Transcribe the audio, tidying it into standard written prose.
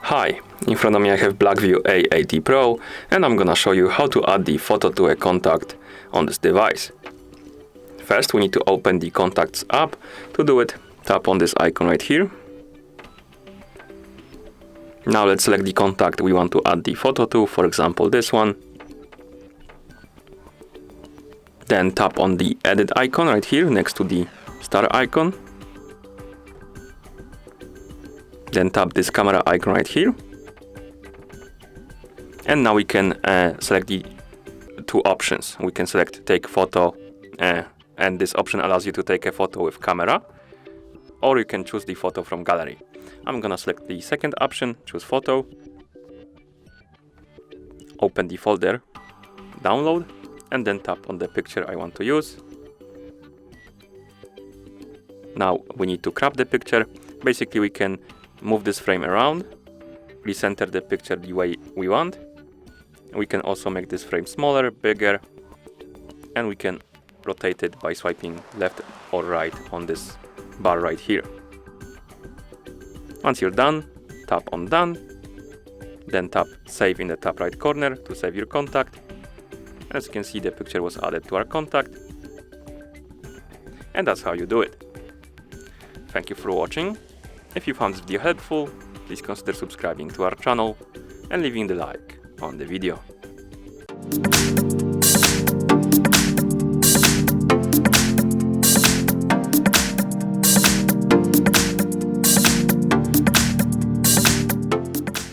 Hi, in front of me I have BLACKVIEW A80 Pro, and I'm gonna show you how to add the photo to a contact on this device. First, we need to open the Contacts app. To do it, tap on this icon right here. Now let's select the contact we want to add the photo to, for example this one. Then tap on the edit icon right here next to the star icon. Then tap this camera icon right here. And now we can select the two options. We can select take photo, and this option allows you to take a photo with camera, or you can choose the photo from gallery. I'm gonna select the second option, choose photo, open the folder, download, and then tap on the picture I want to use. Now we need to crop the picture. Basically we can move this frame around, recenter the picture the way we want. We can also make this frame smaller, bigger, and we can rotate it by swiping left or right on this bar right here. Once you're done, tap on done, then tap save in the top right corner to save your contact. As you can see, the picture was added to our contact, and that's how you do it. Thank you for watching. If you found this video helpful, please consider subscribing to our channel and leaving the like on the video.